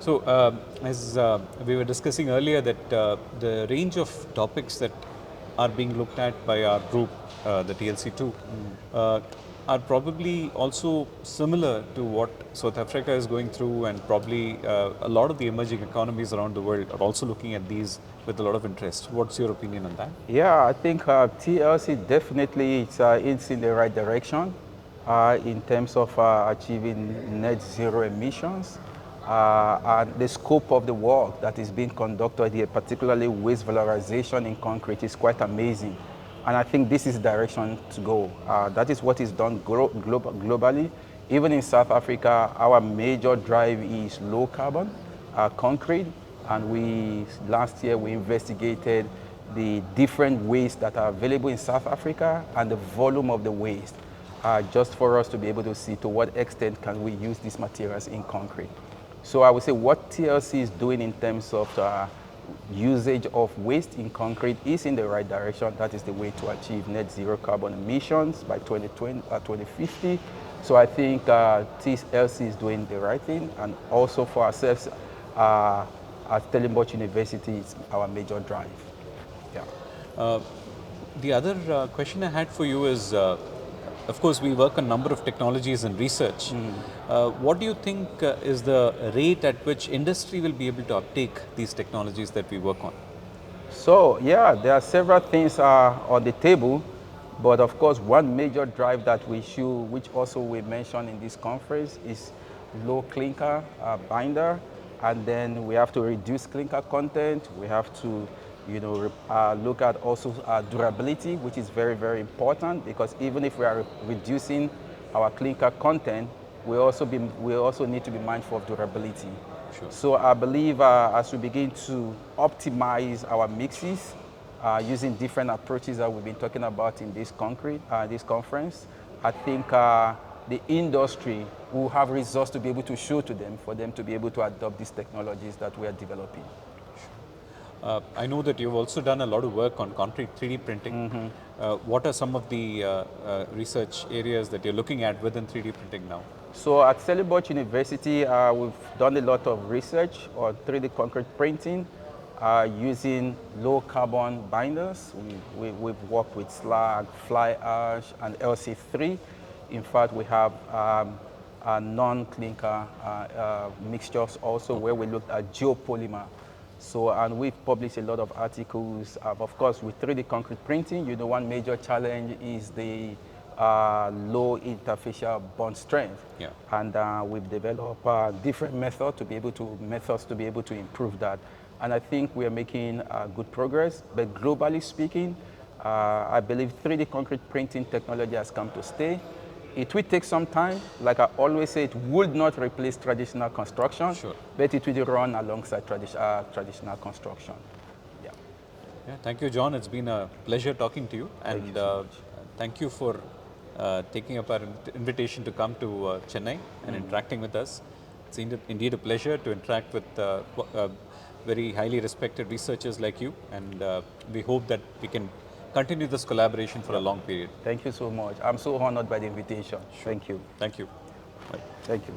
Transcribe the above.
So, as we were discussing earlier, that the range of topics that are being looked at by our group, the TLC2, uh, are probably also similar to what South Africa is going through, and probably a lot of the emerging economies around the world are also looking at these with a lot of interest. What's your opinion on that? Yeah, I think TLC definitely it's in the right direction in terms of achieving net zero emissions. And the scope of the work that is being conducted here, particularly waste valorization in concrete, is quite amazing. And I think this is the direction to go. That is what is done globally. Even in South Africa, our major drive is low carbon concrete. And last year we investigated the different waste that are available in South Africa and the volume of the waste, just for us to be able to see to what extent can we use these materials in concrete. So I would say what TLC is doing in terms of usage of waste in concrete is in the right direction. That is the way to achieve net zero carbon emissions by 2050. So I think TLC is doing the right thing, and also for ourselves at Stellenbosch University, it's our major drive. Yeah. The other question I had for you is, of course, we work on a number of technologies and research. What do you think is the rate at which industry will be able to uptake these technologies that we work on? So yeah, there are several things on the table, but of course one major drive that which also we mentioned in this conference, is low clinker binder, and then we have to reduce clinker content. We have to, look at also durability, which is very, very important, because even if we are reducing our clinker content, we also need to be mindful of durability. Sure. So I believe as we begin to optimize our mixes using different approaches that we've been talking about in this conference, I think the industry will have results to be able to show to them, for them to be able to adopt these technologies that we are developing. I know that you've also done a lot of work on concrete 3D printing. What are some of the research areas that you're looking at within 3D printing now? So at Stellenbosch University, we've done a lot of research on 3D concrete printing using low carbon binders. We've worked with slag, fly ash, and LC3. In fact, we have non-clinker mixtures also, where we looked at geopolymer. So, and we've published a lot of articles. Of course, with 3D concrete printing, one major challenge is the low interfacial bond strength. Yeah. And we've developed different methods to be able to improve that. And I think we are making good progress. But globally speaking, I believe 3D concrete printing technology has come to stay. It will take some time. Like I always say, it would not replace traditional construction, Sure. but it will run alongside traditional construction. Yeah. Yeah, thank you, John. It's been a pleasure talking to you. Thank And you so much. thank you for taking up our invitation to come to Chennai and interacting with us. It's indeed a pleasure to interact with very highly respected researchers like you. And we hope that we can continue this collaboration for a long period. Thank you so much. I'm so honored by the invitation. Sure. Thank you. Thank you. Bye. Thank you.